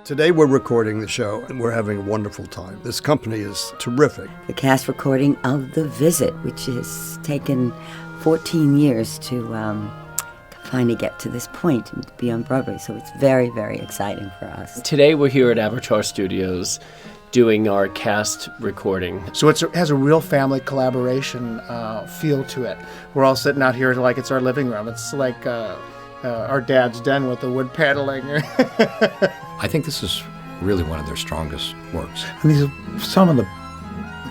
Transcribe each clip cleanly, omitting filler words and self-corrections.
Today we're recording the show, and we're having a wonderful time. This company is terrific. The cast recording of The Visit, which has taken 14 years to finally get to this point and to be on Broadway. So it's very, very exciting for us. Today we're here at Avatar Studios doing our cast recording. So it has a real family collaboration feel to it. We're all sitting out here like it's our living room. It's like our dad's den with the wood paneling. I think this is really one of their strongest works. And these are some of the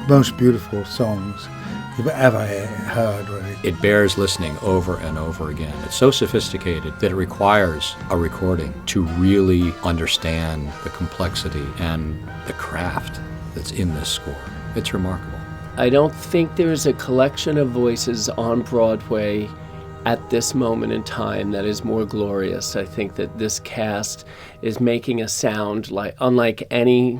most beautiful songs you've ever heard, really. It bears listening over and over again. It's so sophisticated that it requires a recording to really understand the complexity and the craft that's in this score. It's remarkable. I don't think there's a collection of voices on Broadway at this moment in time that is more glorious. I think that this cast is making a sound unlike any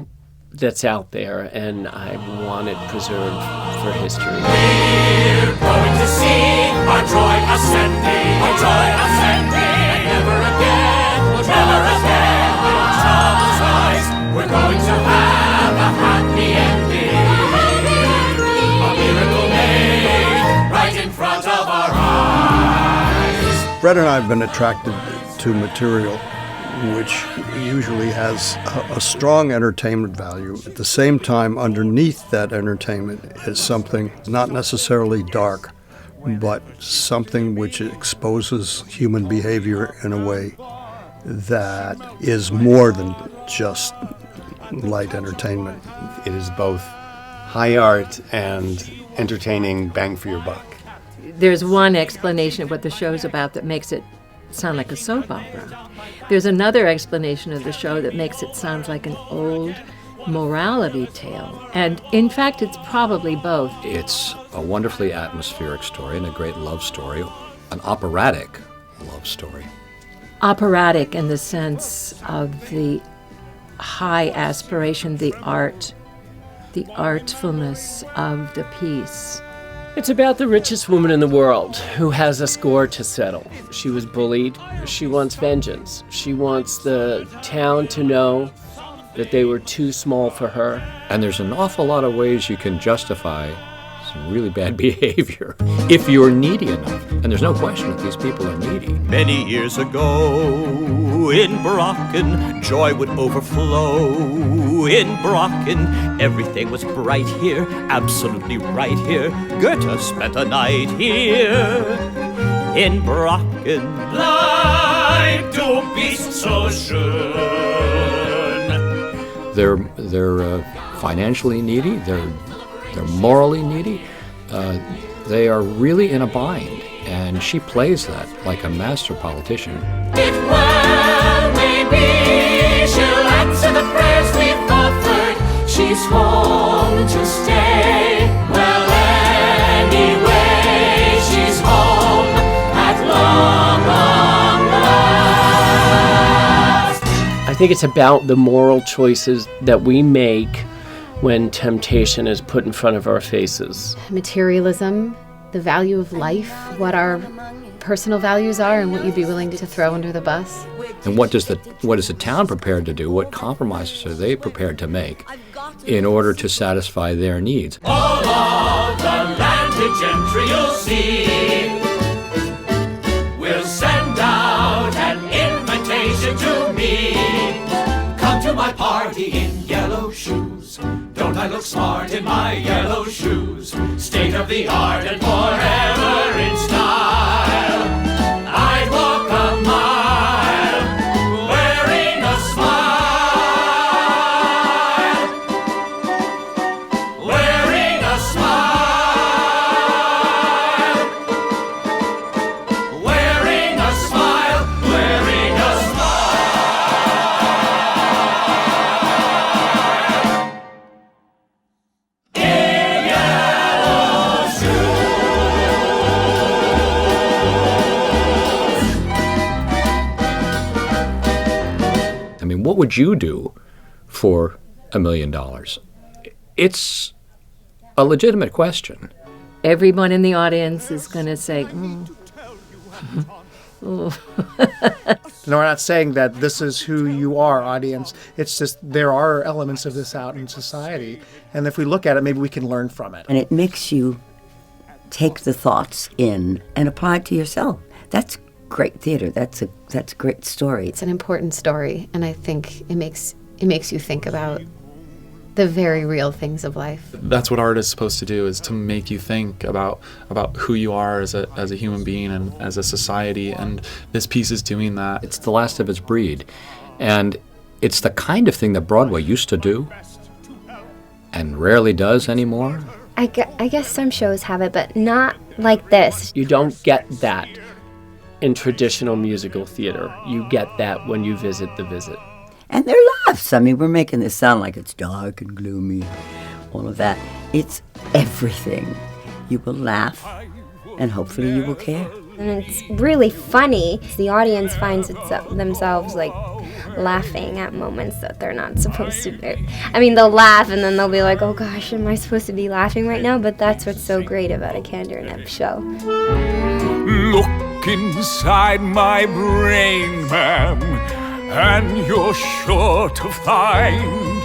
that's out there, and I want it preserved for history. We're going to see our joy ascending, and never again will troubles rise. We're going to have a happy ending, a miracle made right in front of our eyes. Fred and I have been attracted to material which usually has a strong entertainment value. At the same time, underneath that entertainment is something not necessarily dark, but something which exposes human behavior in a way that is more than just light entertainment. It is both high art and entertaining bang for your buck. There's one explanation of what the show's about that makes it sound like a soap opera. There's another explanation of the show that makes it sound like an old morality tale. And in fact, it's probably both. It's a wonderfully atmospheric story and a great love story, an operatic love story. Operatic in the sense of the high aspiration, the art, the artfulness of the piece. It's about the richest woman in the world who has a score to settle. She was bullied. She wants vengeance. She wants the town to know that they were too small for her. And there's an awful lot of ways you can justify some really bad behavior if you're needy enough. And there's no question that these people are needy. Many years ago, in Brocken, joy would overflow. In Brocken, everything was bright here, absolutely right here. Goethe spent a night here. In Brocken, bleib du bist so schön. They're financially needy. They're morally needy. They are really in a bind, and she plays that like a master politician. It well may be she'll answer the prayers we've offered. She's home to stay. Well, anyway, she's home at long, long last. I think it's about the moral choices that we make when temptation is put in front of our faces. Materialism, the value of life, what our personal values are, and what you'd be willing to throw under the bus. And what is the town prepared to do? What compromises are they prepared to make in order to satisfy their needs? All of the landed gentry you'll see will send out an invitation to me. Come to my party in yellow shoes. Don't I look smart in my yellow shoes? State of the art and forever in style. I'd walk a mile wearing a smile. Wearing a smile. Wearing a smile. Wearing a What would you do for $1 million? It's a legitimate question. Everyone in the audience is going to say, Ooh. No, we're not saying that this is who you are, audience. It's just there are elements of this out in society, and if we look at it, maybe we can learn from it. And it makes you take the thoughts in and apply it to yourself. That's great theater. That's a great story. It's an important story, and I think it makes you think about the very real things of life. That's what art is supposed to do, is to make you think about who you are as a human being and as a society, and this piece is doing that. It's the last of its breed, and it's the kind of thing that Broadway used to do and rarely does anymore. I guess some shows have it, but not like this. You don't get that in traditional musical theater. You get that when you visit The Visit. And they're laughs. I mean, we're making this sound like it's dark and gloomy, all of that. It's everything. You will laugh, and hopefully you will care. And it's really funny. The audience finds themselves like laughing at moments that they're not supposed to be. I mean, they'll laugh and then they'll be like, oh gosh, am I supposed to be laughing right now? But that's what's so great about a Kander and Ebb show. Look inside my brain, ma'am, and you're sure to find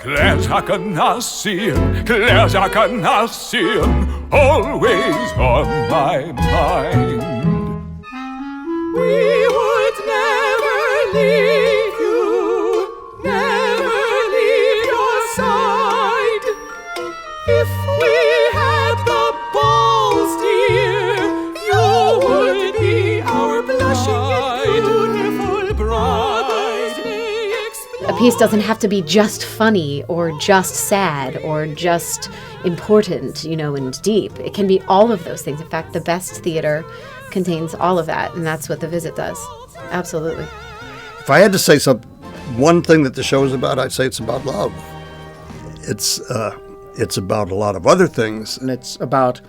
Claire's Akanasian, always on my mind. We would never leave you, never leave your side. If we had the balls, dear, you would be our blushing beautiful bride. A piece doesn't have to be just funny or just sad or just important, and deep. It can be all of those things. In fact, the best theater contains all of that, and that's what The Visit does. Absolutely. If I had to say one thing that the show is about, I'd say it's about love. It's about a lot of other things. And it's about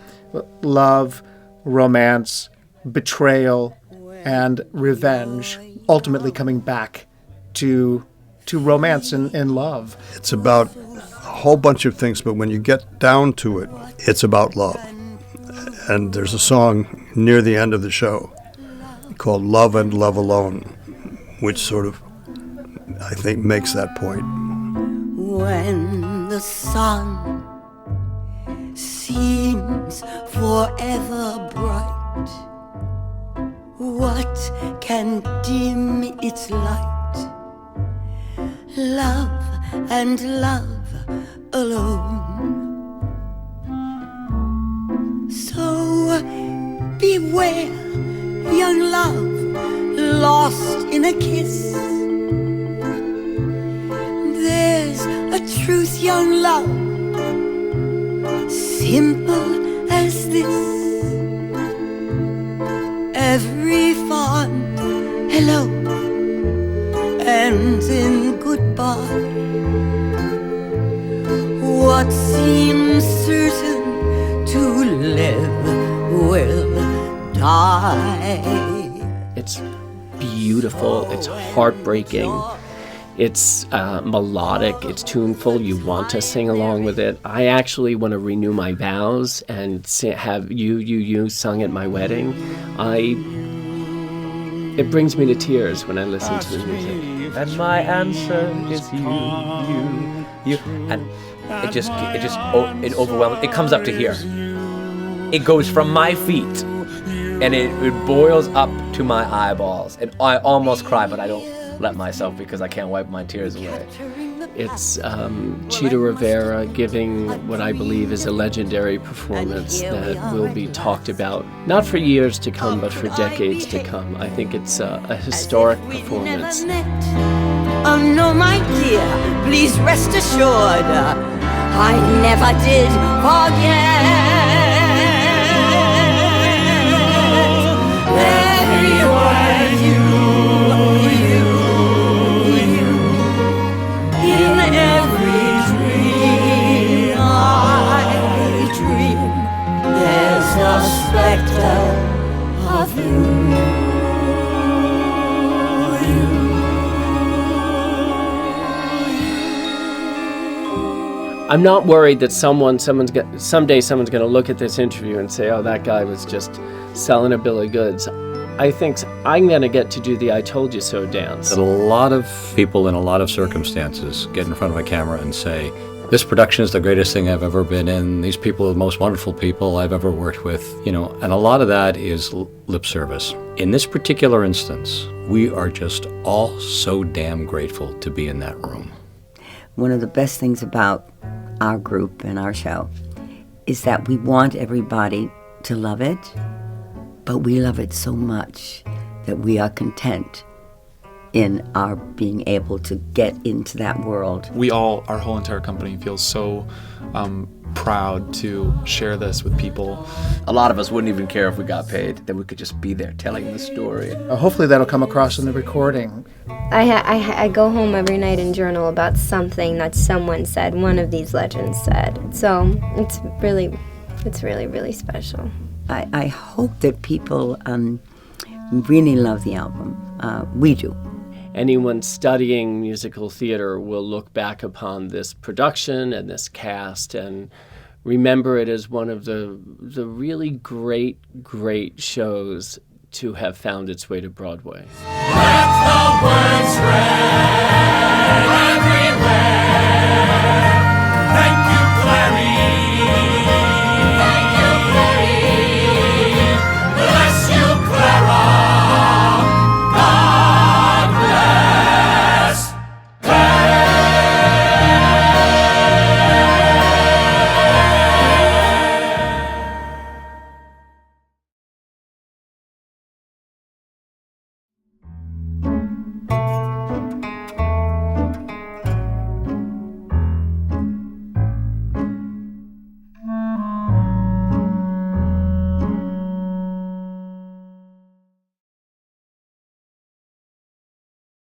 love, romance, betrayal, and revenge, ultimately coming back to romance and love. It's about a whole bunch of things, but when you get down to it, it's about love. And there's a song near the end of the show called Love and Love Alone, which sort of, I think, makes that point. When the sun seems forever bright, what can dim its light? Love and love alone. So beware, young love, lost in a kiss. There's a truth, young love, simple as this. Every fond hello ends in goodbye. What seems certain to live will die. It's beautiful. It's heartbreaking. It's melodic. It's tuneful. You want to sing along with it. I actually want to renew my vows and have you sung at my wedding. It brings me to tears when I listen to the music. And my answer is you. And it overwhelms. It comes up to here. It goes from my feet, and it boils up to my eyeballs. And I almost cry, but I don't let myself because I can't wipe my tears away. It's Chita Rivera giving what I believe is a legendary performance that will be talked about, not for years to come, but for decades to come. I think it's a historic performance. Oh no, my dear, please rest assured, I never did forget. Everywhere you, in every dream I dream, there's a specter of you. I'm not worried that someday someone's going to look at this interview and say, oh, that guy was just selling a bill of goods. I think I'm going to get to do the I Told You So dance. A lot of people in a lot of circumstances get in front of a camera and say, this production is the greatest thing I've ever been in. These people are the most wonderful people I've ever worked with. And a lot of that is lip service. In this particular instance, we are just all so damn grateful to be in that room. One of the best things about our group and our show is that we want everybody to love it, but we love it so much that we are content in our being able to get into that world. Our whole entire company feels so proud to share this with people. A lot of us wouldn't even care if we got paid, that we could just be there telling the story. Hopefully that'll come across in the recording. I go home every night and journal about something that someone said, one of these legends said. So it's really, really special. I hope that people really love the album. We do. Anyone studying musical theater will look back upon this production and this cast and remember it as one of the really great shows to have found its way to Broadway.